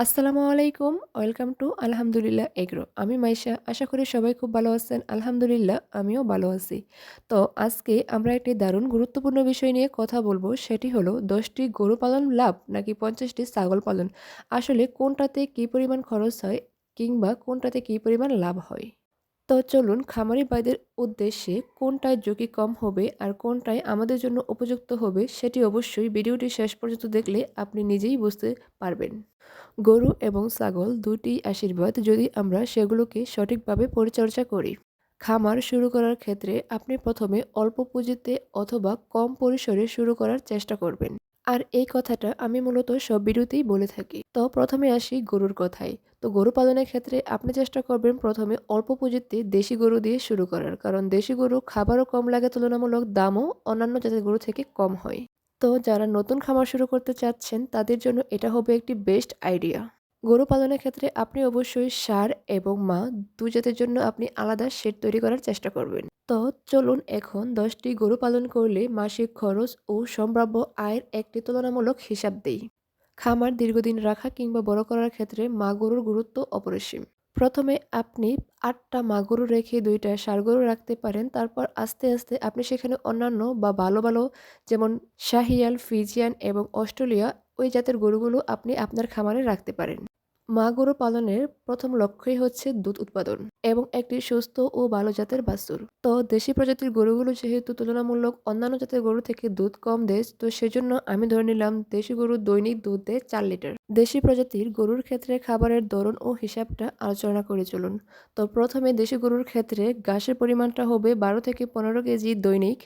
আসসালামু আলাইকুম। Welcome to আলহামদুলিল্লাহ এগ্রো। আমি মাইশা। আশা করি সবাই খুব ভালো আছেন। আলহামদুলিল্লাহ আমিও ভালো আছি। তো আজকে আমরা একটি দারুণ গুরুত্বপূর্ণ বিষয় নিয়ে কথা বলবো। সেটি হলো ১০ টি গরু পালন লাভ নাকি ৫০ টি ছাগল পালন। আসলে কোনটাতে কি পরিমাণ খরচ হয় কিংবা কোনটাতে কি পরিমাণ লাভ হয়? তো চলুন খামারি ভাইদের উদ্দেশ্যে কোনটায় ঝুঁকি কম হবে আর কোনটায় আমাদের জন্য উপযুক্ত হবে সেটি অবশ্যই ভিডিওটি শেষ পর্যন্ত দেখলে আপনি নিজেই বুঝতে পারবেন। গরু এবং ছাগল দুটিই আশীর্বাদ যদি আমরা সেগুলোকে সঠিকভাবে পরিচর্যা করি। খামার শুরু করার ক্ষেত্রে আপনি প্রথমে অল্প পুঁজিতে অথবা কম পরিসরে শুরু করার চেষ্টা করবেন। আর এই কথাটা আমি মূলত সব ভিডিওতেই বলে থাকি। তো প্রথমে আসি গরুর কথায়। তো গরু পালনের ক্ষেত্রে আপনি চেষ্টা করবেন প্রথমে অল্প পুঁজিতে দেশি গরু দিয়ে শুরু করার, কারণ দেশি গরু খাবারও কম লাগে, তুলনামূলক দামও অন্যান্য জাতের গরু থেকে কম হয়। তো যারা নতুন খামার শুরু করতে চাচ্ছেন তাদের জন্য এটা হবে একটি বেস্ট আইডিয়া। গরু পালনের ক্ষেত্রে আপনি অবশ্যই ষাঁড় এবং মা ২ জাতের জন্য আপনি আলাদা শেড তৈরি করার চেষ্টা করবেন। তো চলুন এখন ১০ টি গরু পালন করলে মাসিক খরচ ও সম্ভাব্য আয়ের একটি তুলনামূলক হিসাব দেই। খামার দীর্ঘদিন রাখা কিংবা বড় করার ক্ষেত্রে মা গরুর গুরুত্ব অপরিসীম। প্রথমে আপনি ৮ টা মা গরু রেখে ২ টা ষাঁড় গরু রাখতে পারেন। তারপর আস্তে, আস্তে আপনি সেখানে অন্যান্য বা ভালো, ভালো যেমন শাহিয়াল, ফ্রিজিয়ান এবং অস্ট্রেলিয়া ওই জাতের গরুগুলো আপনি আপনার খামারে রাখতে পারেন। মা গরু পালনের প্রথম লক্ষ্যই হচ্ছে দুধ উৎপাদন এবং একটি সুস্থ ও ভালো জাতের বাছুর। তো দেশি প্রজাতির গরুগুলো যেহেতু তুলনামূলক অন্যান্য জাতের গরু থেকে দুধ কম দেয়, তো সেজন্য আমি ধরে নিলাম দেশি গরু দৈনিক দুধ দেয় ৪ লিটার। দেশি প্রজাতির গরুর ক্ষেত্রে খাবারের ধরন ও হিসাবটা আলোচনা করে চলুন। তো প্রথমে দেশি গরুর ক্ষেত্রে ঘাসের পরিমাণটা হবে ১২ থেকে ১৫ কেজি দৈনিক,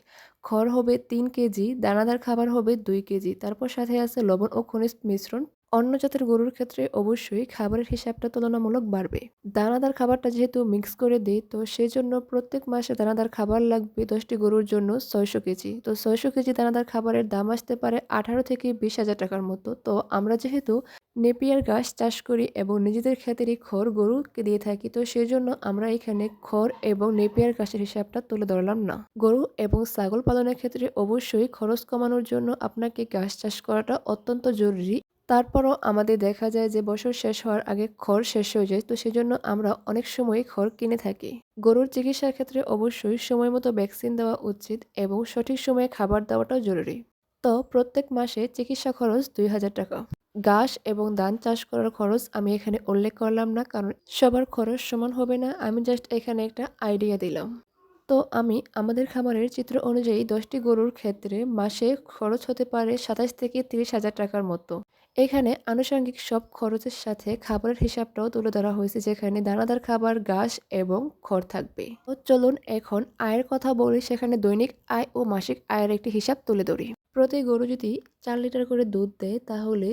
খড় হবে ৩ কেজি, দানাদার খাবার হবে ২ কেজি, তারপর সাথে আছে লবণ ও খনিজ মিশ্রণ। অন্য জাতের গরুর ক্ষেত্রে অবশ্যই খাবারের হিসাবটা তুলনামূলক বাড়বে। দানাদার খাবারটা যেহেতু মিক্স করে দেই, তো সেজন্য প্রত্যেক মাসে দানাদার খাবার লাগবে ১০ টি গরুর জন্য ৬০০ কেজি। তো ৬০০ কেজি দানাদার খাবারের দাম আসতে পারে ১৮ থেকে ২০,০০০ টাকার মতো। তো আমরা যেহেতু নেপিয়ার ঘাস চাষ করি এবং নিজেদের ক্ষেতেরই খড় গরুকে দিয়ে থাকি, তো সেজন্য আমরা এখানে খড় এবং নেপিয়ার ঘাসের হিসাবটা তুলে ধরলাম না। গরু এবং ছাগল পালনের ক্ষেত্রে অবশ্যই খরচ কমানোর জন্য আপনাকে ঘাস চাষ করাটা অত্যন্ত জরুরি। তারপরও আমাদের দেখা যায় যে বছর শেষ হওয়ার আগে খড় শেষ হয়ে যায়, তো সেজন্য আমরা অনেক সময় খড় কিনে থাকি। গরুর চিকিৎসার ক্ষেত্রে অবশ্যই সময় মতো ভ্যাকসিন দেওয়া উচিত এবং সঠিক সময়ে খাবার দেওয়াটাও জরুরি। তো প্রত্যেক মাসে চিকিৎসা খরচ ২,০০০ টাকা। ঘাস এবং ধান চাষ করার খরচ আমি এখানে উল্লেখ করলাম না, কারণ সবার খরচ সমান হবে না। আমি জাস্ট এখানে একটা আইডিয়া দিলাম। তো আমি আমাদের খামারের চিত্র অনুযায়ী ১০ টি গরুর ক্ষেত্রে মাসে খরচ হতে পারে ২৭ থেকে ৩০,০০০ টাকার মতো। এখানে আনুষঙ্গিক সব খরচের সাথে খাবারের হিসাবটাও তুলে ধরা হয়েছে, যেখানে দানাদার খাবার, ঘাস এবং খড় থাকবে। তো চলুন এখন আয়ের কথা বলি, সেখানে দৈনিক আয় ও মাসিক আয়ের একটি হিসাব তুলে ধরি। প্রতি গরু যদি ৪ লিটার করে দুধ দেয় তাহলে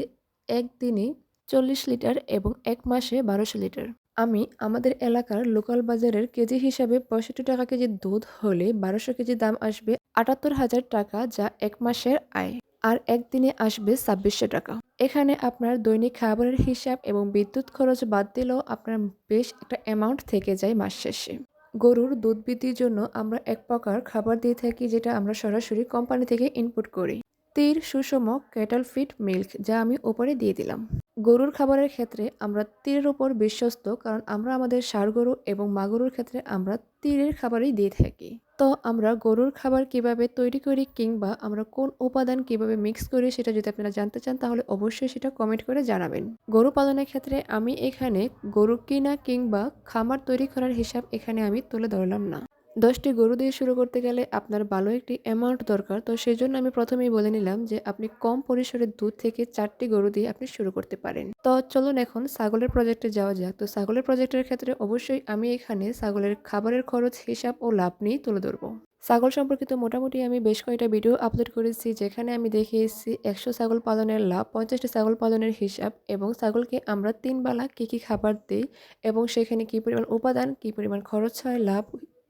একদিনে ৪০ লিটার এবং ১ মাসে ১২০০ লিটার। আমি আমাদের এলাকার লোকাল বাজারের কেজি হিসাবে ৬৫ টাকা কেজি দুধ হলে ১২০০ কেজি দাম আসবে ৭৮,০০০ টাকা, যা ১ মাসের আয়। আর একদিনে আসবে ২৬০০ টাকা। এখানে আপনার দৈনিক খাবারের হিসাব এবং বিদ্যুৎ খরচ বাদ দিলেও আপনার বেশ একটা অ্যামাউন্ট থেকে যায় মাস শেষে। গরুর দুধ বৃদ্ধির জন্য আমরা এক প্রকার খাবার দিয়ে থাকি, যেটা আমরা সরাসরি কোম্পানি থেকে ইনপুট করি। তীর সুষম ক্যাটল ফিড মিল্ক, যা আমি ওপরে দিয়ে দিলাম। গরুর খাবারের ক্ষেত্রে আমরা তীরের উপর বিশ্বস্ত, কারণ আমরা আমাদের ষাঁড় গরু এবং মা গরুর ক্ষেত্রে আমরা তীরের খাবারই দিয়ে থাকি। তো আমরা গরুর খাবার কিভাবে তৈরি করি কিংবা আমরা কোন উপাদান কিভাবে মিক্স করি সেটা যদি আপনারা জানতে চান তাহলে অবশ্যই সেটা কমেন্ট করে জানাবেন। গরু পালনের ক্ষেত্রে আমি এখানে গরু কিনা কিংবা খামার তৈরি করার হিসাব এখানে আমি তুলে ধরলাম না। ১০ টি গরু দিয়ে শুরু করতে গেলে আপনার ভালো একটি অ্যামাউন্ট দরকার। তো সেজন্য আমি প্রথমেই বলে নিলাম যে আপনি কম পরিসরে ২ থেকে ৪ টি গরু দিয়ে আপনি শুরু করতে পারেন। তো চলুন এখন ছাগলের প্রজেক্টে যাওয়া যাক। তো ছাগলের প্রজেক্টের ক্ষেত্রে অবশ্যই আমি এখানে ছাগলের খাবারের খরচ, হিসাব ও লাভ নিয়েই তুলে ধরব। ছাগল সম্পর্কিত মোটামুটি আমি বেশ কয়েকটা ভিডিও আপলোড করেছি, যেখানে আমি দেখিয়েছি ১০০ ছাগল পালনের লাভ, ৫০টি ছাগল পালনের হিসাব এবং ছাগলকে আমরা ৩ বেলা কী খাবার দেই এবং সেখানে কী পরিমাণ উপাদান, কী পরিমাণ খরচ হয়, লাভ,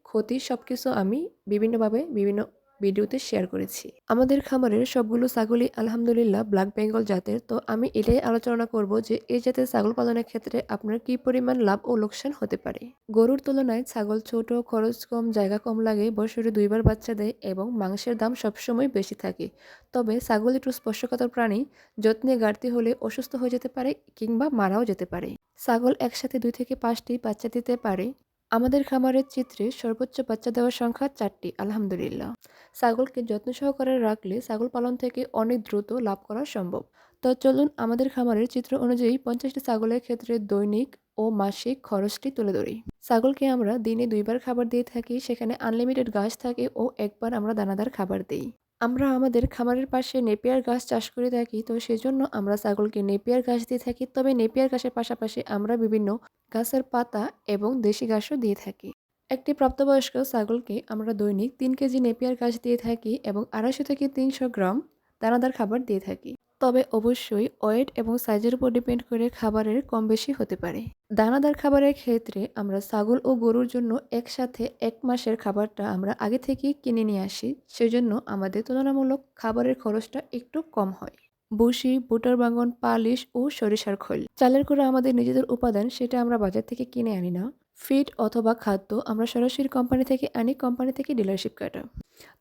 ক্ষতি সবকিছু আমি বিভিন্নভাবে বিভিন্ন ভিডিওতে শেয়ার করেছি। আমাদের খামারের সবগুলো ছাগলই আলহামদুলিল্লাহ ব্ল্যাক বেঙ্গল জাতের। তো আমি এটাই আলোচনা করব যে এই জাতের ছাগল পালনের ক্ষেত্রে আপনার কি পরিমাণ লাভ ও লোকসান হতে পারে। গরুর তুলনায় ছাগল ছোট, খরচ কম, জায়গা কম লাগে, বছরে 2 বার বাচ্চা দেয় এবং মাংসের দাম সবসময় বেশি থাকে। তবে ছাগল একটু স্পর্শকাতর প্রাণী, যত্নে ঘাটতি হলে অসুস্থ হয়ে যেতে পারে কিংবা মারাও যেতে পারে। ছাগল একসাথে 2 থেকে 5টি বাচ্চা দিতে পারে। আমাদের খামারের চিত্রে সর্বোচ্চ বাচ্চা দেওয়ার সংখ্যা 4টি আলহামদুলিল্লাহ। ছাগলকে যত্ন সহকারে রাখলে ছাগল পালন থেকে অনেক দ্রুত লাভ করা সম্ভব। তো চলুন আমাদের খামারের চিত্র অনুযায়ী 50টি ছাগলের ক্ষেত্রে দৈনিক ও মাসিক খরচটি তুলে ধরি। ছাগলকে আমরা দিনে 2 বার খাবার দিয়ে থাকি, সেখানে আনলিমিটেড ঘাস থাকে ও একবার আমরা দানাদার খাবার দিই। আমরা আমাদের খামারের পাশে নেপিয়ার ঘাস চাষ করে থাকি, তো সেজন্য আমরা ছাগলকে নেপিয়ার ঘাস দিয়ে থাকি। তবে নেপিয়ার ঘাসের পাশাপাশি আমরা বিভিন্ন গাছের পাতা এবং দেশি ঘাসও দিয়ে থাকি। একটি প্রাপ্তবয়স্ক ছাগলকে আমরা দৈনিক 3 কেজি নেপিয়ার ঘাস দিয়ে থাকি এবং 250 থেকে 300 গ্রাম দানাদার খাবার দিয়ে থাকি। তবে অবশ্যই ওয়েট এবং সাইজের উপর ডিপেন্ড করে খাবারের কম বেশি হতে পারে। দানাদার খাবারের ক্ষেত্রে আমরা ছাগল ও গরুর জন্য একসাথে 1 মাসের খাবারটা আমরা আগে থেকেই কিনে নিয়ে আসি, সেজন্য আমাদের তুলনামূলক খাবারের খরচটা একটু কম হয়। বসি, বুটার বাঙ্গন, পালিশ ও সরিষার খৈল, চালের গুঁড়া আমাদের নিজেদের উপাদান, সেটা আমরা বাজার থেকে কিনে আনি না। ফিড অথবা খাদ্য আমরা সরাসরি কোম্পানি থেকে আনি, কোম্পানি থেকে ডিলারশিপ কাটা।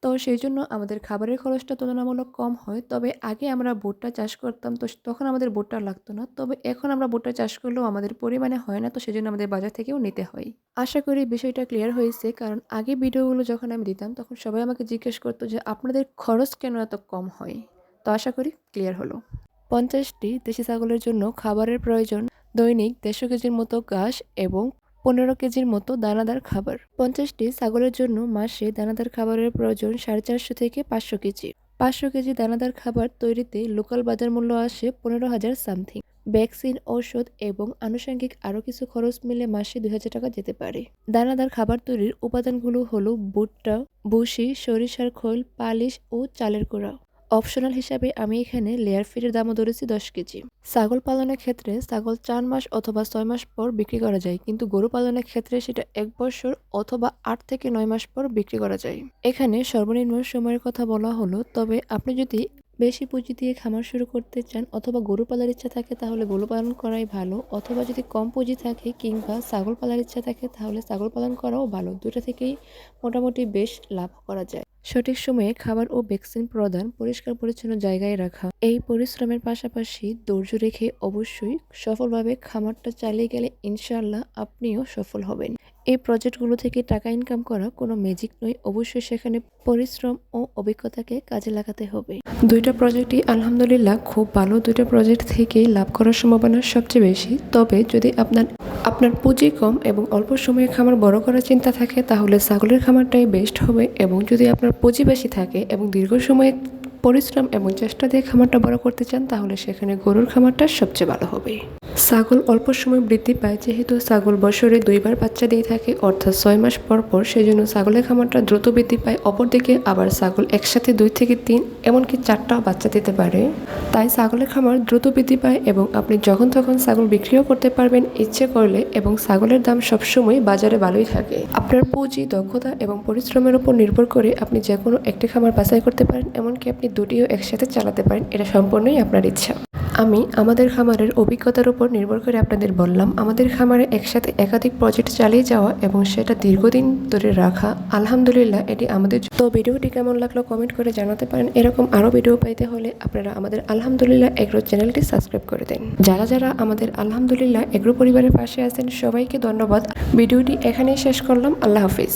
তো সেই জন্য আমাদের খাবারের খরচটা তুলনামূলক কম হয়। তবে আগে আমরা ভুট্টা চাষ করতাম, তো তখন আমাদের ভুট্টা লাগতো না। তবে এখন আমরা ভুট্টা চাষ করলেও আমাদের পরিমাণে হয় না, তো সেজন্য আমাদের বাজার থেকেও নিতে হয়। আশা করি বিষয়টা ক্লিয়ার হয়েছে, কারণ আগে ভিডিওগুলো যখন আমি দিতাম তখন সবাই আমাকে জিজ্ঞেস করতো যে আপনাদের খরচ কেন এত কম হয়। তো আশা করি ক্লিয়ার হলো। 50টি দেশি ছাগলের জন্য খাবারের প্রয়োজন দৈনিক 150 কেজির মতো ঘাস এবং 15 কেজির মতো দানাদার খাবার। 50টি ছাগলের জন্য মাসে দানাদার খাবারের প্রয়োজন 450 থেকে 500 কেজি। 500 কেজি দানাদার খাবার তৈরিতে লোকাল বাজার মূল্য আসে 15,000 সামথিং। ভ্যাকসিন, ঔষধ এবং আনুষঙ্গিক আরও কিছু খরচ মিলে মাসে 2,000 টাকা যেতে পারে। দানাদার খাবার তৈরির উপাদানগুলো হলো ভুট্টা, ভুসি, সরিষার খোল, পালিশ ও চালের গুঁড়া। অপশনাল হিসাবে আমি এখানে লেয়ার ফিডের দামও ধরেছি 10 কেজি। ছাগল পালনের ক্ষেত্রে ছাগল 4 মাস অথবা 6 মাস পর বিক্রি করা যায়, কিন্তু গরু পালনের ক্ষেত্রে সেটা 1 বছর অথবা 8 থেকে 9 মাস পর বিক্রি করা যায়। এখানে সর্বনিম্ন সময়ের কথা বলা হলো। তবে আপনি যদি বেশি পুঁজি দিয়ে খামার শুরু করতে চান অথবা গরু পালার ইচ্ছা থাকে তাহলে গরু পালন করাই ভালো, অথবা যদি কম পুঁজি থাকে কিংবা ছাগল পালার ইচ্ছা থাকে তাহলে ছাগল পালন করাও ভালো। দুটো থেকেই মোটামুটি বেশ লাভ করা যায়। সঠিক সময়ে খাবার ও ভ্যাকসিন প্রদান, পরিষ্কার পরিচ্ছন্ন জায়গায় রাখা, এই পরিশ্রমের পাশাপাশি ধৈর্য রেখে অবশ্যই সফলভাবে খামারটা চালিয়ে গেলে ইনশাআল্লাহ আপনিও সফল হবেন। এই প্রজেক্টগুলো থেকে টাকা ইনকাম করা কোনো ম্যাজিক নয়, অবশ্যই সেখানে পরিশ্রম ও অভিজ্ঞতাকে কাজে লাগাতে হবে। দুইটা প্রজেক্টই আলহামদুলিল্লাহ খুব ভালো। দুইটা প্রজেক্ট থেকেই লাভ করার সম্ভাবনা সবচেয়ে বেশি। তবে যদি আপনার পুঁজি কম এবং অল্প সময়ে খামার বড় করার চিন্তা থাকে তাহলে ছাগলের খামারটাই বেস্ট হবে, এবং যদি আপনার পুঁজি বেশি থাকে এবং দীর্ঘ সময়ে পরিশ্রম এবং চেষ্টা দিয়ে খামারটা বড় করতে চান তাহলে সেখানে গরুর খামারটা সবচেয়ে ভালো হবে। ছাগল অল্প সময় বৃদ্ধি পায়, যেহেতু ছাগল বছরে 2 বার বাচ্চা দিয়ে থাকে অর্থাৎ 6 মাস পর পর, সেজন্য ছাগলের খামারটা দ্রুত বৃদ্ধি পায়। অপরদিকে আবার ছাগল একসাথে 2 থেকে 3 এমনকি 4টাও বাচ্চা দিতে পারে। তাই ছাগলের খামার দ্রুত বৃদ্ধি পায় এবং আপনি যখন তখন ছাগল বিক্রিও করতে পারবেন ইচ্ছে করলে, এবং ছাগলের দাম সবসময় বাজারে ভালোই থাকে। আপনার পুঁজি, দক্ষতা এবং পরিশ্রমের উপর নির্ভর করে আপনি যে কোনো একটি খামার বাছাই করতে পারেন, এমনকি আপনি দুটিও একসাথে চালাতে পারেন। এটা সম্পূর্ণই আপনার ইচ্ছা। আমি আমাদের খামারের অভিজ্ঞতার উপর নির্ভর করে আপনাদের বললাম। আমাদের খামারে একসাথে একাধিক প্রজেক্ট চালিয়ে যাওয়া এবং সেটা দীর্ঘদিন ধরে রাখা, আলহামদুলিল্লাহ এটি আমাদের। তো ভিডিওটি কেমন লাগলো কমেন্ট করে জানাতে পারেন। এরকম আরও ভিডিও পাইতে হলে আপনারা আমাদের আলহামদুলিল্লাহ এগ্রো চ্যানেলটি সাবস্ক্রাইব করে দেন। যারা যারা আমাদের আলহামদুলিল্লাহ এগ্রো পরিবারের পাশে আছেন সবাইকে ধন্যবাদ। ভিডিওটি এখানেই শেষ করলাম। আল্লাহ হাফিজ।